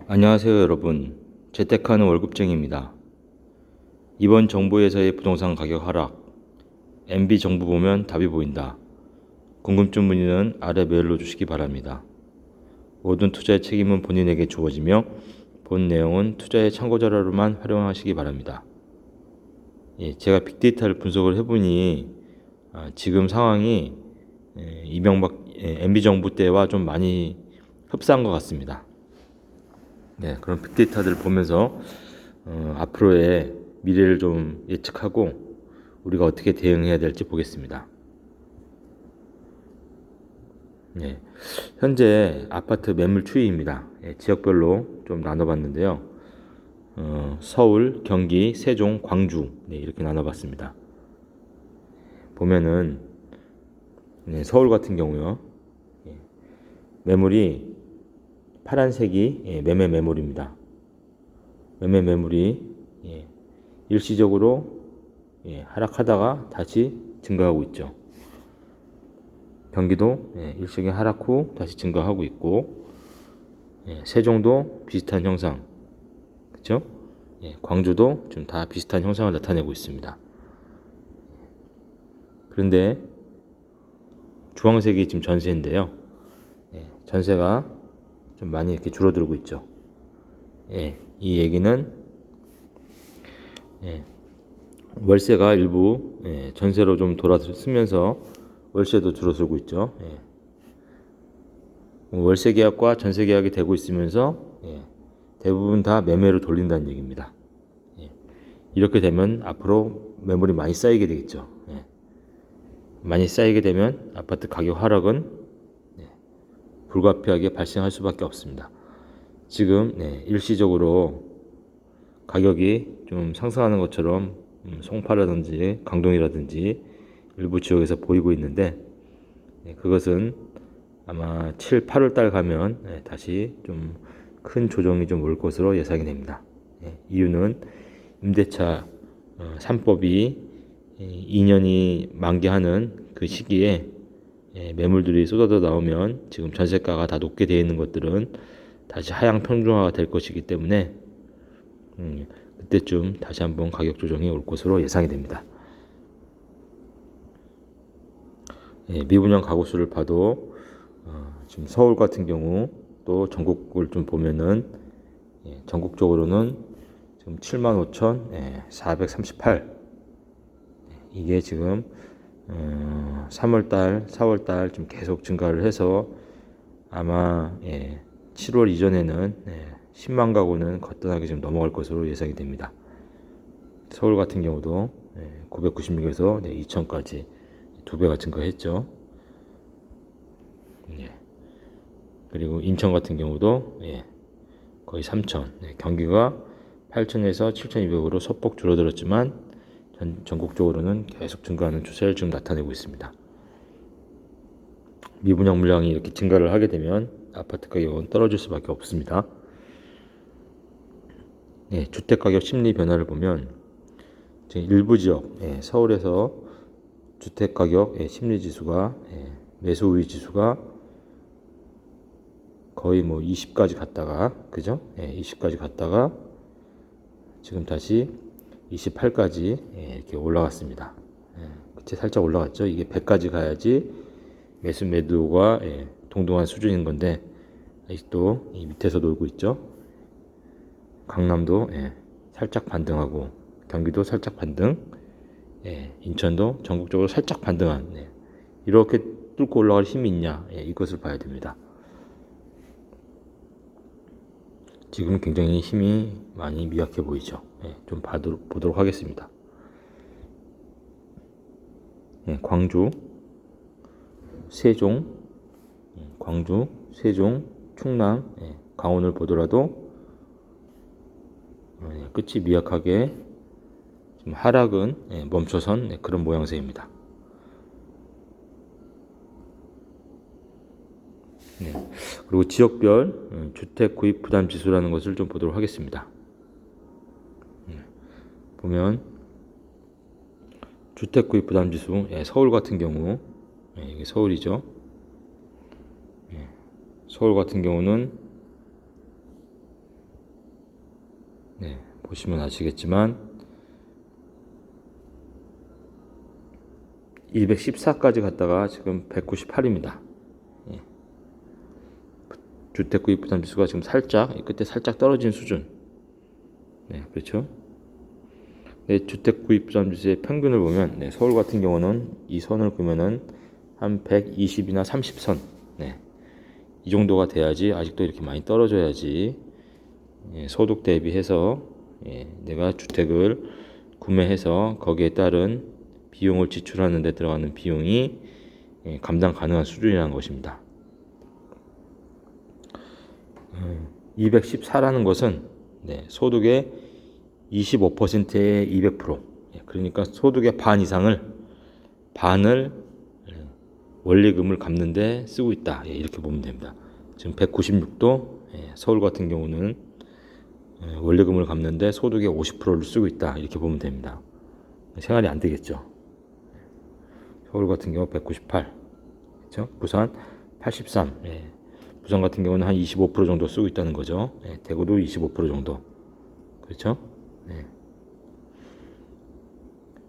안녕하세요 여러분, 재테크하는 월급쟁이입니다. 이번 정부에서의 부동산 가격 하락, MB 정부 보면 답이 보인다. 궁금증 문의는 아래 메일로 주시기 바랍니다. 모든 투자의 책임은 본인에게 주어지며 본 내용은 투자의 참고자료로만 활용하시기 바랍니다. 제가 빅데이터를 분석을 해보니 지금 상황이 이명박 MB 정부 때와 좀 많이 흡사한 것 같습니다. 그런 빅데이터들을 보면서 앞으로의 미래를 좀 예측하고 우리가 어떻게 대응해야 될지 보겠습니다. 현재 아파트 매물 추이입니다. 지역별로 좀 나눠봤는데요. 서울, 경기, 세종, 광주 이렇게 나눠봤습니다. 보면은 서울 같은 경우요. 매물이 파란색이 매매 매물입니다. 매매 매물이 일시적으로 하락하다가 다시 증가하고 있죠. 경기도 일시적인 하락 후 다시 증가하고 있고, 세종도 비슷한 형상, 그렇죠? 광주도 좀 다 비슷한 형상을 나타내고 있습니다. 그런데 주황색이 지금 전세인데요. 전세가 좀 많이 이렇게 줄어들고 있죠. 이 얘기는 월세가 일부 전세로 좀 돌아서면서 월세도 줄어들고 있죠. 월세 계약과 전세 계약이 되고 있으면서 대부분 다 매매로 돌린다는 얘기입니다. 이렇게 되면 앞으로 매물이 많이 쌓이게 되겠죠. 많이 쌓이게 되면 아파트 가격 하락은 불가피하게 발생할 수밖에 없습니다. 지금 일시적으로 가격이 좀 상승하는 것처럼 송파라든지 강동이라든지 일부 지역에서 보이고 있는데, 그것은 아마 7, 8월 달 가면 다시 좀 큰 조정이 좀 올 것으로 예상이 됩니다. 이유는 임대차 3법이 2년이 만기하는 그 시기에 매물들이 쏟아져 나오면 지금 전세가가 다 높게 되어 있는 것들은 다시 하향 평준화가 될 것이기 때문에 그때쯤 다시 한번 가격 조정이 올 것으로 예상이 됩니다. 미분양 가구 수를 봐도 지금 서울 같은 경우 또 전국을 좀 보면은 전국적으로는 지금 75,438 이게 지금 3월달, 4월달 좀 계속 증가를 해서 아마 7월 이전에는 10만 가구는 거뜬하게 좀 넘어갈 것으로 예상이 됩니다. 서울 같은 경우도 996에서 2,000까지 2배가 증가했죠. 그리고 인천 같은 경우도 거의 3,000, 경기가 8,000에서 7,200으로 소폭 줄어들었지만 전국적으로는 계속 증가하는 추세를 지금 나타내고 있습니다. 미분양 물량이 이렇게 증가를 하게 되면 아파트 가격은 떨어질 수밖에 없습니다. 주택가격 심리 변화를 보면 지금 일부 지역, 서울에서 주택가격 심리지수가 매수 우위 지수가 거의 뭐 20까지 갔다가, 그죠? 20까지 갔다가 지금 다시 28까지 이렇게 올라갔습니다. 그치, 살짝 올라갔죠. 이게 100까지 가야지 매수 매도가 동등한 수준인 건데 아직도 이 밑에서 놀고 있죠. 강남도 살짝 반등하고 경기도 살짝 반등, 인천도 전국적으로 살짝 반등한, 이렇게 뚫고 올라갈 힘이 있냐, 이것을 봐야 됩니다. 지금 굉장히 힘이 많이 미약해 보이죠. 좀 보도록 하겠습니다. 광주, 세종, 광주, 세종, 충남, 강원을 보더라도 끝이 미약하게 지금 하락은 멈춰선 그런 모양새입니다. 그리고 지역별 주택 구입 부담 지수라는 것을 좀 보도록 하겠습니다. 보면 주택 구입 부담 지수, 서울 같은 경우, 이게 서울이죠. 서울 같은 경우는 네, 보시면 아시겠지만 214까지 갔다가 지금 198입니다. 예. 주택 구입 부담 지수가 지금 살짝 끝에 살짝 떨어진 수준. 네, 그렇죠. 네, 주택 구입 부담 지수의 평균을 보면 네, 서울 같은 경우는 이 선을 그으면은 한 120이나 30선. 네. 이 정도가 돼야지, 아직도 이렇게 많이 떨어져야지 예, 소득 대비해서 예, 내가 주택을 구매해서 거기에 따른 비용을 지출하는 데 들어가는 비용이 예, 감당 가능한 수준이라는 것입니다. 214라는 것은 네, 소득의 25%의 200%, 예, 그러니까 소득의 반 이상을 반을 원리금을 갚는 데 쓰고 있다. 예, 이렇게 보면 됩니다. 지금 196도 예, 서울 같은 경우는 원리금을 갚는데 소득의 50%를 쓰고 있다. 이렇게 보면 됩니다. 생활이 안 되겠죠. 서울 같은 경우 198, 그렇죠? 부산 83. 예. 부산 같은 경우는 한 25% 정도 쓰고 있다는 거죠. 예. 대구도 25% 정도. 그렇죠? 예.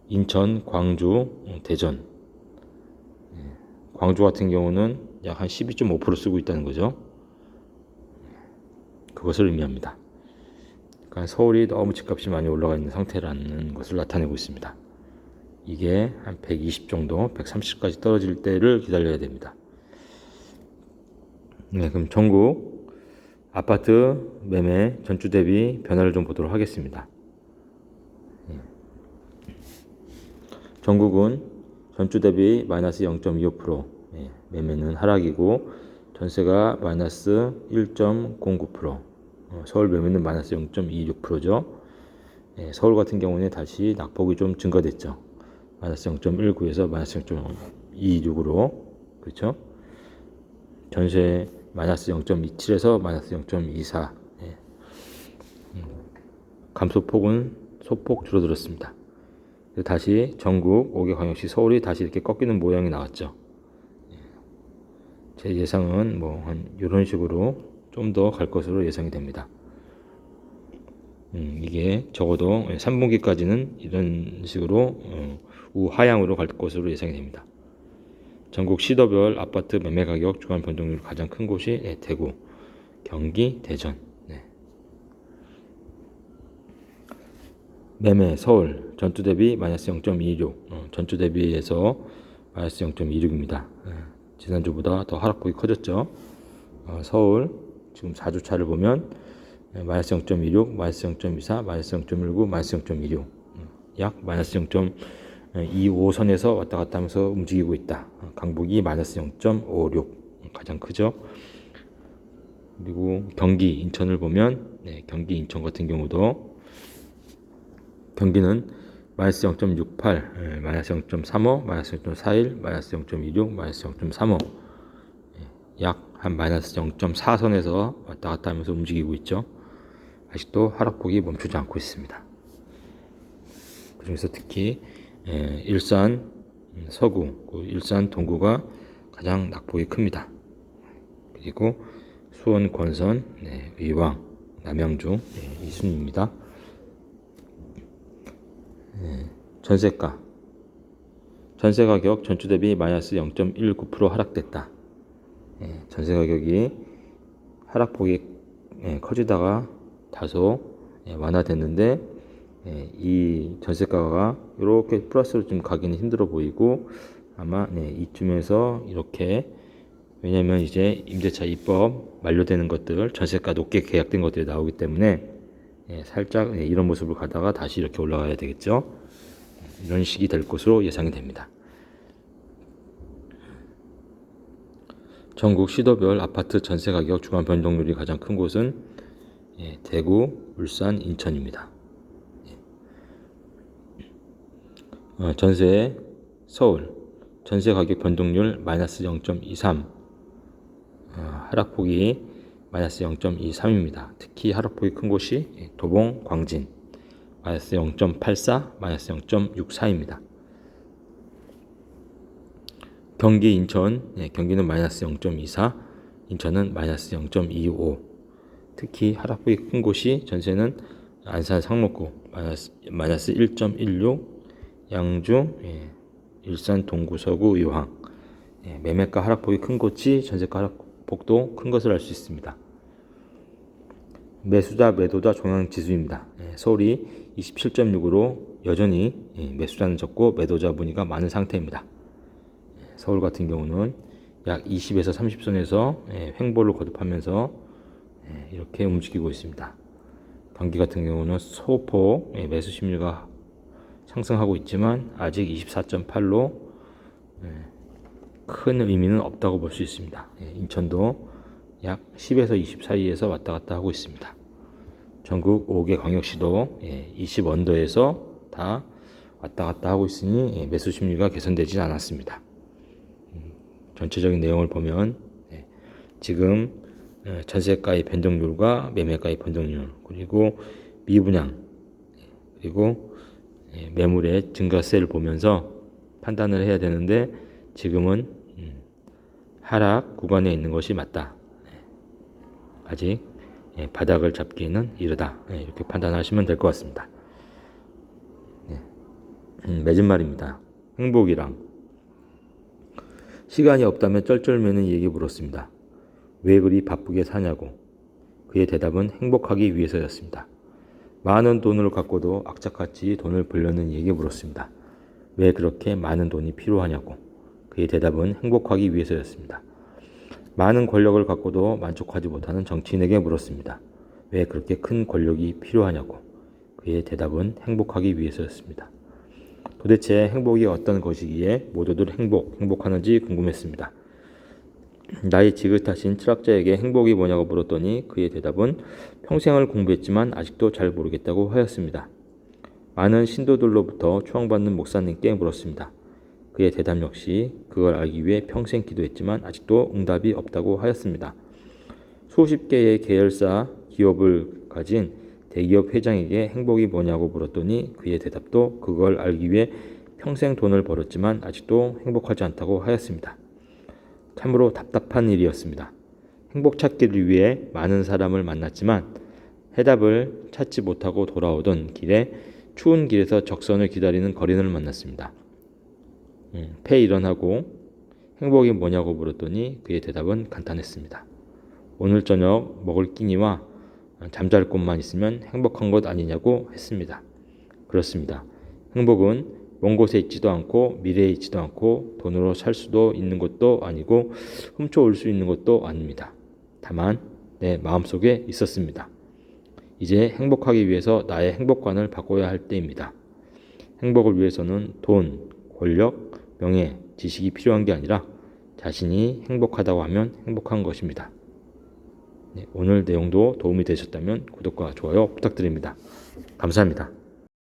인천, 광주, 대전. 예. 광주 같은 경우는 약 한 12.5% 쓰고 있다는 거죠. 그것을 의미합니다. 그러니까 서울이 너무 집값이 많이 올라가 있는 상태라는 것을 나타내고 있습니다. 이게 한 120 정도, 130까지 떨어질 때를 기다려야 됩니다. 네, 그럼 전국 아파트 매매 전주 대비 변화를 좀 보도록 하겠습니다. 전국은 전주 대비 마이너스 0.25%, 매매는 하락이고 전세가 마이너스 1.09%, 서울 매매는 마이너스 0.26%죠. 서울 같은 경우는 다시 낙폭이 좀 증가됐죠. 마이너스 0.19에서 마이너스 0.26으로, 그렇죠? 전세 마이너스 0.27에서 마이너스 0.24. 감소폭은 소폭 줄어들었습니다. 다시 전국 5개 광역시 서울이 다시 이렇게 꺾이는 모양이 나왔죠. 제 예상은 뭐 한 이런 식으로 좀 더 갈 것으로 예상이 됩니다. 이게 적어도 3분기까지는 이런 식으로 우하향으로 갈 것으로 예상이 됩니다. 전국 시도별 아파트 매매 가격 주간 변동률 가장 큰 곳이 대구, 경기, 대전. 네. 매매 서울 전주 대비 마이너스 0.26, 전주 대비해서 마이너스 0.26입니다. 지난주보다 더 하락폭이 커졌죠. 서울 지금 4주 차를 보면 마이너스 0.26, 마이너스 0.24, 마이너스 0.19, 마이너스 0.26, 약 마이너스 0.25선에서 왔다 갔다 하면서 움직이고 있다. 강북이 마이너스 0.56 가장 크죠. 그리고 경기 인천을 보면 경기 인천 같은 경우도 경기는 마이너스 0.68, 마이너스 0.35, 마이너스 0.41, 마이너스 0.26, 마이너스 0.35, 약 한 마이너스 0.4선에서 왔다 갔다 하면서 움직이고 있죠. 아직도 하락폭이 멈추지 않고 있습니다. 그중에서 특히 일산 서구, 일산 동구가 가장 낙폭이 큽니다. 그리고 수원 권선, 의왕, 남양주 이 순입니다. 전세가 전세 가격 전주 대비 마이너스 0.19% 하락됐다. 전세 가격이 하락폭이 커지다가 다소 완화됐는데 이 전세가가 이렇게 플러스로 좀 가기는 힘들어 보이고 아마 이쯤에서 이렇게, 왜냐면 이제 임대차 입법 만료되는 것들, 전세가 높게 계약된 것들이 나오기 때문에 살짝 이런 모습을 가다가 다시 이렇게 올라가야 되겠죠. 이런 식이 될 것으로 예상이 됩니다. 전국 시도별 아파트 전세 가격 주간 변동률이 가장 큰 곳은 대구, 울산, 인천입니다. 전세 서울 전세 가격 변동률 마이너스 0.23, 하락폭이 마이너스 0.23입니다. 특히 하락폭이 큰 곳이 도봉, 광진 마이너스 0.84, 마이너스 0.64입니다. 경기 인천, 경기는 마이너스 0.24, 인천은 마이너스 0.25. 특히 하락폭이 큰 곳이 전세는 안산 상록구 마이너스 1.16, 양주, 일산 동구 서구 요항. 매매가 하락폭이 큰 곳이 전세가 하락폭도 큰 것을 알 수 있습니다. 매수자 매도자 종합지수입니다. 서울이 27.6으로 여전히 매수자는 적고 매도자 문의가 많은 상태입니다. 서울 같은 경우는 약 20에서 30선에서 횡보를 거듭하면서 이렇게 움직이고 있습니다. 경기 같은 경우는 소폭 매수 심리가 상승하고 있지만 아직 24.8로 큰 의미는 없다고 볼 수 있습니다. 인천도 약 10에서 20 사이에서 왔다 갔다 하고 있습니다. 전국 5개 광역시도 20 언더에서 다 왔다 갔다 하고 있으니 매수 심리가 개선되지 않았습니다. 전체적인 내용을 보면 지금 전세가의 변동률과 매매가의 변동률, 그리고 미분양, 그리고 매물의 증가세를 보면서 판단을 해야 되는데 지금은 하락 구간에 있는 것이 맞다. 아직 바닥을 잡기에는 이르다. 이렇게 판단하시면 될 것 같습니다. 맺은 말입니다. 행복이랑 시간이 없다면 쩔쩔매는 이에게 물었습니다. 왜 그리 바쁘게 사냐고. 그의 대답은 행복하기 위해서였습니다. 많은 돈을 갖고도 악착같이 돈을 벌려는 이에게 물었습니다. 왜 그렇게 많은 돈이 필요하냐고. 그의 대답은 행복하기 위해서였습니다. 많은 권력을 갖고도 만족하지 못하는 정치인에게 물었습니다. 왜 그렇게 큰 권력이 필요하냐고. 그의 대답은 행복하기 위해서였습니다. 도대체 행복이 어떤 것이기에 모두들 행복하는지 궁금했습니다. 나이 지긋하신 철학자에게 행복이 뭐냐고 물었더니 그의 대답은 평생을 공부했지만 아직도 잘 모르겠다고 하였습니다. 많은 신도들로부터 추앙받는 목사님께 물었습니다. 그의 대답 역시 그걸 알기 위해 평생 기도했지만 아직도 응답이 없다고 하였습니다. 수십 개의 계열사 기업을 가진 대기업 회장에게 행복이 뭐냐고 물었더니 그의 대답도 그걸 알기 위해 평생 돈을 벌었지만 아직도 행복하지 않다고 하였습니다. 참으로 답답한 일이었습니다. 행복 찾기를 위해 많은 사람을 만났지만 해답을 찾지 못하고 돌아오던 길에 추운 길에서 적선을 기다리는 거린을 만났습니다. 폐 일어나고 행복이 뭐냐고 물었더니 그의 대답은 간단했습니다. 오늘 저녁 먹을 끼니와 잠잘 곳만 있으면 행복한 것 아니냐고 했습니다. 그렇습니다. 행복은 먼 곳에 있지도 않고 미래에 있지도 않고 돈으로 살 수도 있는 것도 아니고 훔쳐올 수 있는 것도 아닙니다. 다만 내 마음속에 있었습니다. 이제 행복하기 위해서 나의 행복관을 바꿔야 할 때입니다. 행복을 위해서는 돈, 권력, 명예, 지식이 필요한 게 아니라 자신이 행복하다고 하면 행복한 것입니다. 오늘 내용도 도움이 되셨다면 구독과 좋아요 부탁드립니다. 감사합니다.